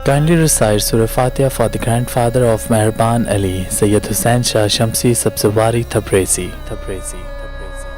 Kindly recite Surah Fatiha for the grandfather of Mehraban Ali, Sayyid Hussain Shah Shamsi Sabzawari Tabrizi.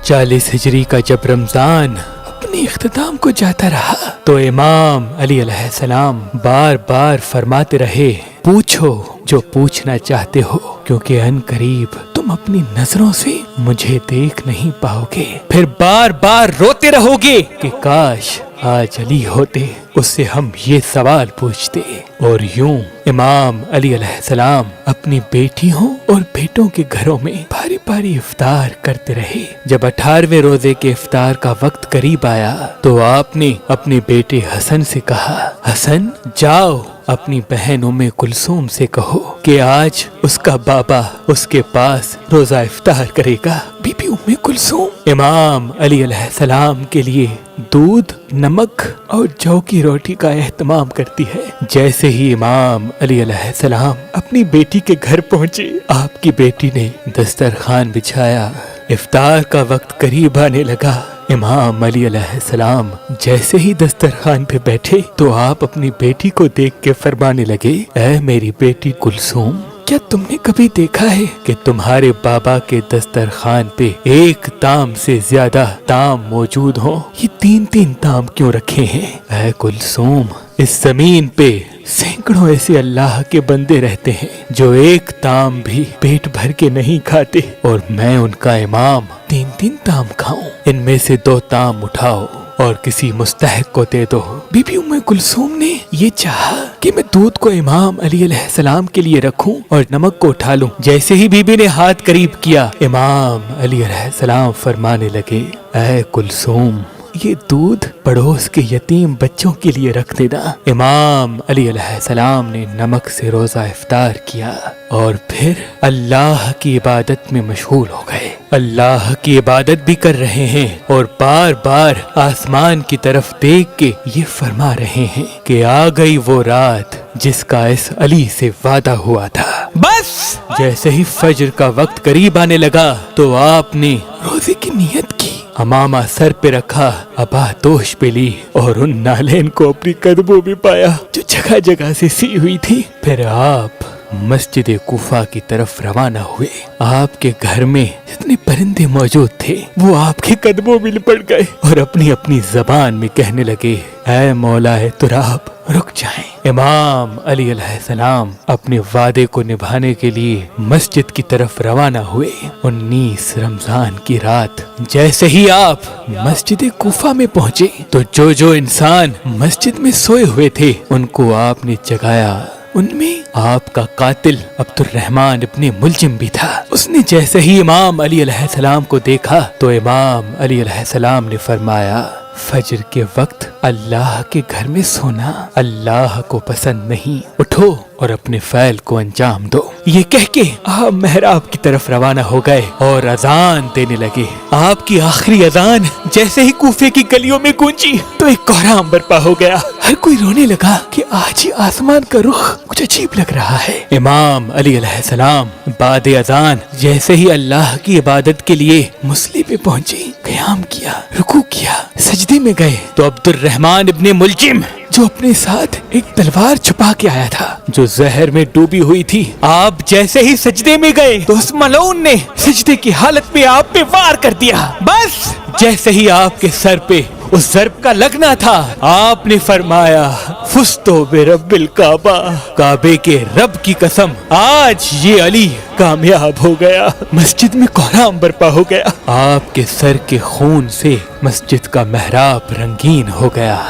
40 हिजरी का जब रमजान अपने इख्तिताम को जाता रहा तो इमाम अली अलैहिस्सलाम बार बार फरमाते रहे, पूछो जो पूछना चाहते हो, क्योंकि अन करीब तुम अपनी नजरों से मुझे देख नहीं पाओगे। फिर बार बार रोते रहोगे कि काश आज अली होते, उससे हम ये सवाल पूछते। और यूं इमाम अली अलैहिस्सलाम अपनी बेटियों और बेटों के घरों में बारी बारी इफ्तार करते रहे। जब 18वें रोजे के इफ्तार का वक्त करीब आया तो आपने अपने बेटे हसन से कहा, हसन जाओ अपनी बहन उम्मे कुलसूम से कहो कि आज उसका बाबा उसके पास रोजा इफ्तार करेगा। बीबी उम्मे कुलसूम इमाम अली अलैहिस्सलाम के लिए दूध, नमक और जौ की रोटी का एहतमाम करती है। जैसे ही इमाम अली अलैहिस्सलाम अपनी बेटी के घर पहुंचे, आपकी बेटी ने दस्तरखान बिछाया। इफ्तार का वक्त करीब आने लगा। इमाम अली अलैहिस्सलाम जैसे ही दस्तरखान पे बैठे तो आप अपनी बेटी को देख के फरमाने लगे, ऐ मेरी बेटी कुलसूम, क्या तुमने कभी देखा है कि तुम्हारे बाबा के दस्तरखान पे एक ताम से ज्यादा ताम मौजूद हो? ये 3-3 ताम क्यों रखे हैं? ऐ कुलसूम, इस जमीन पे सैकड़ों ऐसे अल्लाह के बंदे रहते हैं जो एक ताम भी पेट भर के नहीं खाते, और मैं उनका इमाम 3-3 ताम खाऊं। इनमें से 2 ताम उठाओ और किसी मुस्तहिक को दे दो। बीबी उम्मे कुलसूम ने ये चाहा कि मैं दूध को इमाम अली अलैहिस्सलाम के लिए रखूं और नमक को उठा लूं। जैसे ही बीबी ने हाथ करीब किया, इमाम अली अलैहिस्सलाम फरमाने लगे, ऐ कुलसूम, ये दूध पड़ोस के यतीम बच्चों के लिए रख देना। इमाम अली अलैहिस्सलाम ने नमक से रोजा इफ्तार किया और फिर अल्लाह की इबादत में मशगूल हो गए। अल्लाह की इबादत भी कर रहे हैं और बार बार आसमान की तरफ देख के ये फरमा रहे हैं कि आ गई वो रात जिसका इस अली से वादा हुआ था। बस जैसे ही फजर का वक्त करीब आने लगा तो आपने रोजे की नियत की, अमामा सर पे रखा, अबातोश पे ली और उन नालेन को अपनी कदमों में पाया जो जगह जगह से सी हुई थी। फिर आप मस्जिद कूफा की तरफ रवाना हुए। आपके घर में जितने परिंदे मौजूद थे वो आपके कदमों में लिपट गए और अपनी अपनी जबान में कहने लगे, ऐ मौलाए तुराब, रुक जाएं। इमाम अली अलैहिस्सलाम अपने वादे को निभाने के लिए मस्जिद की तरफ रवाना हुए। 19 रमजान की रात जैसे ही आप मस्जिद कूफा में पहुंचे तो जो इंसान मस्जिद में सोए हुए थे उनको आपने जगाया। उनमें आपका कातिल अब्दुर्रहमान इब्ने मुलजिम भी था। उसने जैसे ही इमाम अली अलैहिस्सलाम को देखा तो इमाम अली अलैहिस्सलाम ने फरमाया, फजर के वक्त अल्लाह के घर में सोना अल्लाह को पसंद नहीं, उठो और अपने फैल को अंजाम दो। ये कह के आप मेहराब की तरफ रवाना हो गए और अजान देने लगे। आपकी आखिरी अजान जैसे ही कूफे की गलियों में गूंजी तो एक कोहराम बर्पा हो गया। हर कोई रोने लगा कि आज ही आसमान का रुख कुछ अजीब लग रहा है। इमाम अली अलैहिस्सलाम बाद अजान जैसे ही अल्लाह की इबादत के लिए मुसल्ले पे पहुंचे, क़याम किया, रुकू किया, सजदे में गए तो अब्दुर्रहमान इब्ने मुलजिम जो अपने साथ एक तलवार छुपा के आया था जो जहर में डूबी हुई थी, आप जैसे ही सजदे में गए तो उस मलऊन ने सजदे की हालत में आप पे वार कर दिया। बस जैसे ही आपके सर पे उस ज़र्ब का लगना था आपने फरमाया, फुस्तो बे रब्बिल काबा, काबे के रब की कसम आज ये अली कामयाब हो गया। मस्जिद में कोहराम बर्पा हो गया। आपके सर के खून से मस्जिद का मेहराब रंगीन हो गया,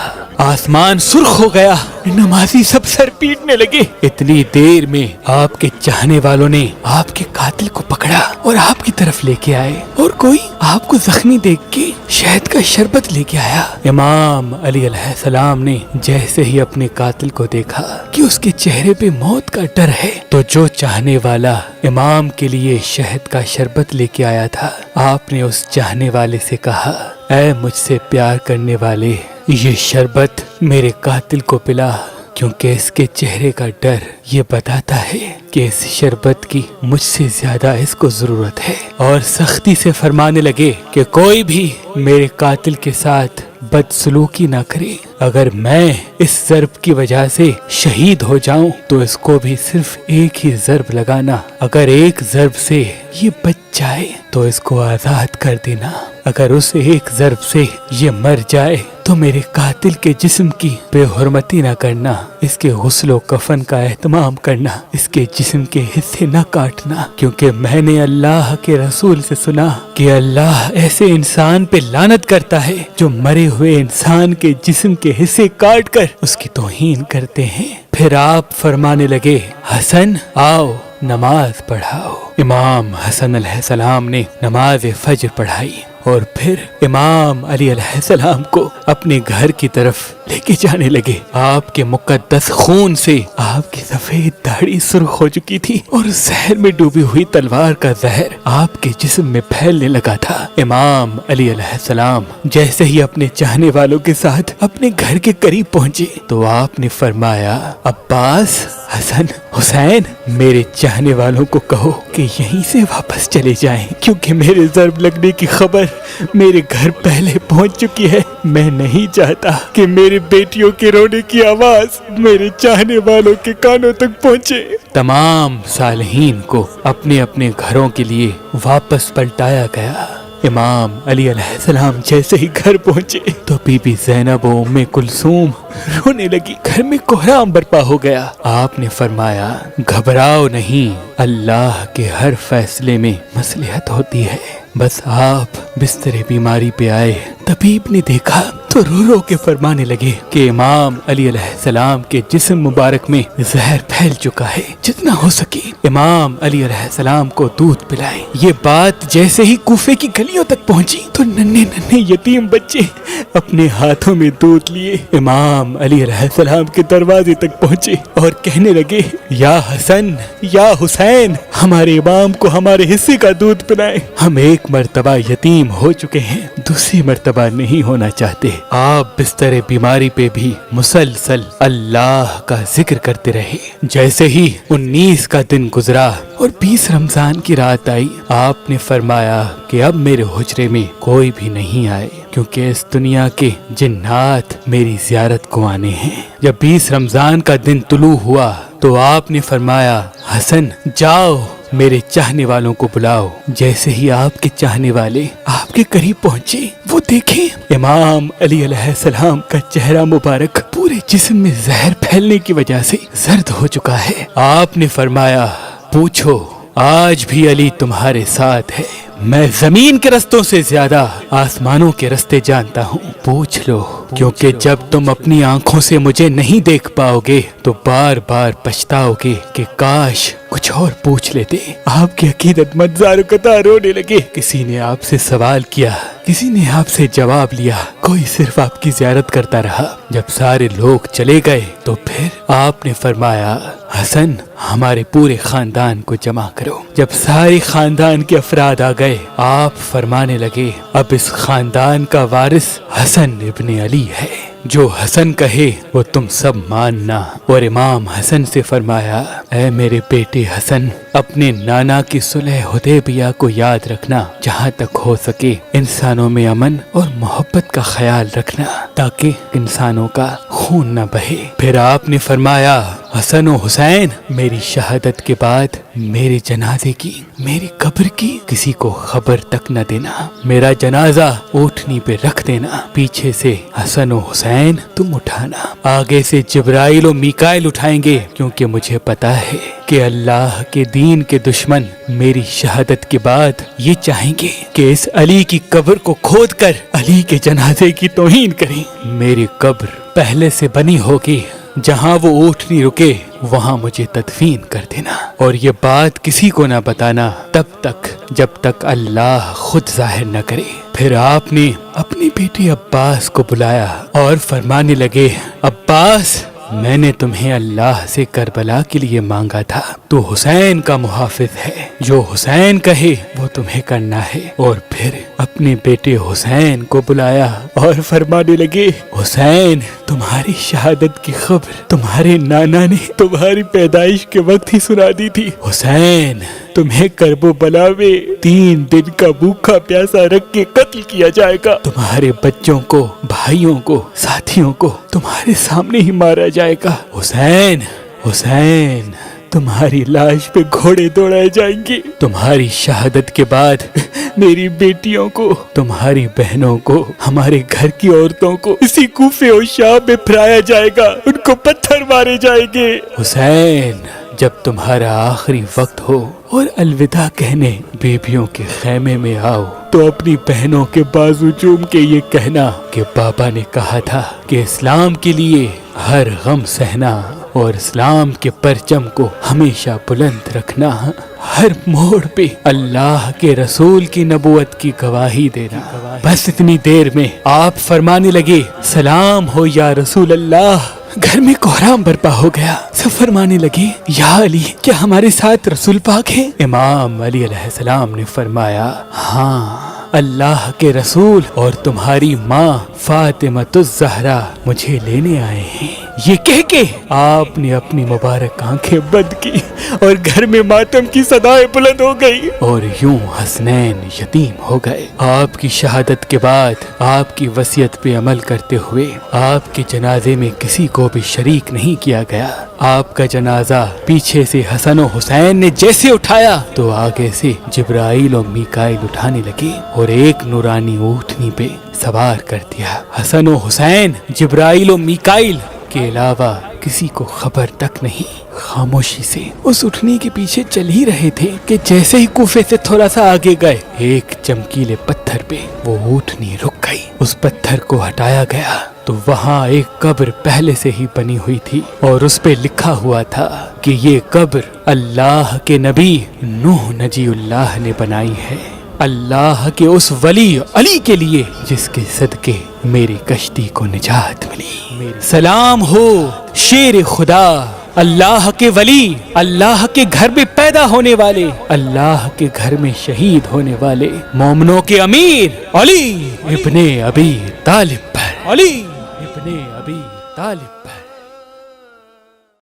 आसमान सुर्ख हो गया, नमाजी सब सर पीटने लगे। इतनी देर में आपके चाहने वालों ने आपके कातिल को पकड़ा और आपकी तरफ लेके आए और कोई आपको जख्मी देख के शहद का शरबत लेके आया। इमाम अली अलैहिस्सलाम ने जैसे ही अपने कातिल को देखा कि उसके चेहरे पे मौत का डर है तो जो चाहने वाला इमाम के लिए शहद का शरबत लेके आया था, आपने उस चाहने वाले से कहा, ऐ मुझसे प्यार करने वाले, ये शरबत मेरे कातिल को पिला, क्योंकि इसके चेहरे का डर ये बताता है कि इस शरबत की मुझसे ज्यादा इसको जरूरत है। और सख्ती से फरमाने लगे कि कोई भी मेरे कातिल के साथ बदसलूकी ना करे। अगर मैं इस ज़र्ब की वजह से शहीद हो जाऊं तो इसको भी सिर्फ एक ही ज़र्ब लगाना। अगर एक ज़र्ब से ये बच जाए तो इसको आज़ाद कर देना। अगर उस एक ज़र्ब से ये मर जाए तो मेरे कातिल के जिस्म की बेहुरमती ना करना, इसके गुस्लो कफन का एहतमाम करना, इसके जिस्म के हिस्से न काटना, क्योंकि मैंने अल्लाह के रसूल से सुना कि अल्लाह ऐसे इंसान पे लानत करता है जो मरे हुए इंसान के जिस्म के हिस्से काट कर उसकी तौहीन करते हैं। फिर आप फरमाने लगे, हसन आओ नमाज पढ़ाओ। इमाम हसन अलैहिस्सलाम ने नमाज फज्र पढ़ाई और फिर इमाम अली अलैहिस्सलाम को अपने घर की तरफ लेके जाने लगे। आपके मुकद्दस खून से आपकी सफेद दाढ़ी सुर्ख हो चुकी थी और जहर में डूबी हुई तलवार का जहर आपके जिस्म में फैलने लगा था। इमाम अली अलैहिस्सलाम जैसे ही अपने चाहने वालों के साथ अपने घर के करीब पहुंचे तो आपने फरमाया, अब्बास, हसन, हुसैन, मेरे चाहने वालों को कहो कि यहीं से वापस चले जाएं, क्योंकि मेरे ज़र्ब लगने की खबर मेरे घर पहले पहुंच चुकी है। मैं नहीं चाहता कि मेरी बेटियों के रोने की आवाज मेरे चाहने वालों के कानों तक पहुंचे। तमाम सालहीन को अपने अपने घरों के लिए वापस पलटाया गया। इमाम अली अलैहिस्सलाम जैसे ही घर पहुंचे तो बीबी ज़ैनब और उम्मे कुलसूम रोने लगी। घर में कोहराम बर्पा हो गया। आपने फरमाया, घबराओ नहीं, अल्लाह के हर फैसले में मसलहत होती है। बस आप बिस्तरे बीमारी पे आए, तबीब ने देखा तो रो रो के फरमाने लगे कि इमाम अली अलैहिस्सलाम के जिस्म मुबारक में जहर फैल चुका है, जितना हो सके इमाम अली अलैहिस्सलाम को दूध पिलाएं। ये बात जैसे ही कूफे की गलियों तक पहुंची तो नन्हे नन्हे यतीम बच्चे अपने हाथों में दूध लिए इमाम अली अलैहिस्सलाम के दरवाजे तक पहुंचे और कहने लगे, या हसन, या हुसैन, हमारे इमाम को हमारे हिस्से का दूध पिलाएं। हम एक मर्तबा यतीम हो चुके हैं, दूसरी मर्तबा नहीं होना चाहते। आप बिस्तरे बीमारी पे भी मुसलसल अल्लाह का जिक्र करते रहे। जैसे ही 19 का दिन गुजरा और 20 रमजान की रात आई, आपने फरमाया कि अब मेरे हुजरे में कोई भी नहीं आए, क्योंकि इस दुनिया के जिन्नात मेरी जियारत को आने हैं। जब 20 रमजान का दिन तुलू हुआ तो आपने फरमाया, हसन जाओ मेरे चाहने वालों को बुलाओ। जैसे ही आपके चाहने वाले आपके करीब पहुंचे, वो देखें इमाम अली अलैहिस्सलाम का चेहरा मुबारक पूरे जिस्म में जहर फैलने की वजह से जर्द हो चुका है। आपने फरमाया, पूछो, आज भी अली तुम्हारे साथ है। मैं जमीन के रस्तों से ज्यादा आसमानों के रास्ते जानता हूँ, पूछ लो, क्योंकि जब तुम अपनी आंखों से मुझे नहीं देख पाओगे तो बार बार पछताओगे कि काश कुछ और पूछ लेते। आपकी अकीदत मज़ार कतार रोने लगे। किसी ने आपसे सवाल किया, किसी ने आपसे जवाब लिया, कोई सिर्फ आपकी ज़ियारत करता रहा। जब सारे लोग चले गए तो फिर आपने फरमाया, हसन, हमारे पूरे खानदान को जमा करो। जब सारे खानदान के अफराद आ गए, आप फरमाने लगे, अब इस खानदान का वारिस हसन इब्ने अली है, जो हसन कहे वो तुम सब मानना। और इमाम हसन से फरमाया, ऐ मेरे बेटे हसन, अपने नाना की सुलह हुदैबिया को याद रखना। जहाँ तक हो सके इंसानों में अमन और मोहब्बत का ख्याल रखना, ताकि इंसानों का खून न बहे। फिर आपने फरमाया, हसन और हुसैन, मेरी शहादत के बाद मेरे जनाजे की, मेरी कब्र की किसी को खबर तक न देना। मेरा जनाजा ऊँटनी पे रख देना। पीछे से हसन और हुसैन तुम उठाना, आगे से जिब्राइल और मीकाइल उठाएंगे, क्योंकि मुझे पता है कि अल्लाह के दीन के दुश्मन मेरी शहादत के बाद ये चाहेंगे कि इस अली की कब्र को खोद कर अली के जनाजे की तौहीन करें। मेरी कब्र पहले से बनी होगी, जहाँ वो ऊँटनी रुके वहाँ मुझे तदफीन कर देना, और ये बात किसी को ना बताना तब तक जब तक अल्लाह खुद जाहिर न करे। फिर आपने अपने बेटे अब्बास को बुलाया और फरमाने लगे, अब्बास, मैंने तुम्हें अल्लाह से करबला के लिए मांगा था, तो हुसैन का मुहाफिज है, जो हुसैन कहे वो तुम्हें करना है। और फिर अपने बेटे हुसैन को बुलाया और फरमाने लगे, हुसैन, تمہاری شہادت کی خبر تمہارے نانا نے تمہاری پیدائش کے وقت ہی سنا دی تھی۔ حسین، تمہیں کرب و بلا میں 3 دن کا بھوکا پیاسا رکھ کے قتل کیا جائے گا۔ تمہارے بچوں کو، بھائیوں کو، ساتھیوں کو تمہارے سامنے ہی مارا جائے گا۔ حسین، حسین، تمہاری لاش پہ گھوڑے دوڑائے جائیں گے۔ تمہاری شہادت کے بعد میری بیٹیوں کو، تمہاری بہنوں کو، ہمارے گھر کی عورتوں کو اسی کوفے اور شام میں پھرایا جائے گا، ان کو پتھر مارے جائیں گے۔ حسین، جب تمہارا آخری وقت ہو اور الوداع کہنے بیبیوں کے خیمے میں آؤ تو اپنی بہنوں کے بازو چوم کے یہ کہنا کہ بابا نے کہا تھا کہ اسلام کے لیے ہر غم سہنا اور اسلام کے پرچم کو ہمیشہ بلند رکھنا، ہر موڑ پہ اللہ کے رسول کی نبوت کی گواہی دینا۔ بس اتنی دیر میں آپ فرمانے لگے، سلام ہو یا رسول اللہ۔ گھر میں کوہرام برپا ہو گیا۔ سب فرمانے لگے، یا علی، کیا ہمارے ساتھ رسول پاک ہے؟ امام علی علیہ السلام نے فرمایا، ہاں، اللہ کے رسول اور تمہاری ماں فاطمہ الزہرا مجھے لینے آئے ہیں۔ یہ کہہ کے آپ نے اپنی مبارک آنکھیں بند کی اور گھر میں ماتم کی صدائیں بلند ہو گئی اور یوں حسنین یتیم ہو گئے۔ آپ کی شہادت کے بعد آپ کی وصیت پہ عمل کرتے ہوئے آپ کے جنازے میں کسی کو بھی شریک نہیں کیا گیا۔ آپ کا جنازہ پیچھے سے حسن و حسین نے جیسے اٹھایا تو آگے سے جبرائیل و میکائیل اٹھانے لگے اور ایک نورانی اونٹنی پہ سوار کر دیا۔ حسن و حسین جبرائیل و میکائیل کے علاوہ کسی کو خبر تک نہیں، خاموشی سے اس اٹھنی کے پیچھے چل ہی رہے تھے کہ جیسے ہی کوفے سے تھوڑا سا آگے گئے، ایک چمکیلے پتھر پہ وہ اونٹنی رک گئی۔ اس پتھر کو ہٹایا گیا تو وہاں ایک قبر پہلے سے ہی بنی ہوئی تھی اور اس پہ لکھا ہوا تھا کہ یہ قبر اللہ کے نبی نوح نجی اللہ نے بنائی ہے، اللہ کے اس ولی علی کے لیے جس کے صدقے میری کشتی کو نجات ملی۔ سلام ہو شیر خدا، اللہ کے ولی، اللہ کے گھر میں پیدا ہونے والے، اللہ کے گھر میں شہید ہونے والے مومنوں کے امیر علی ابن ابی طالب پر، علی ابن ابی طالب پر۔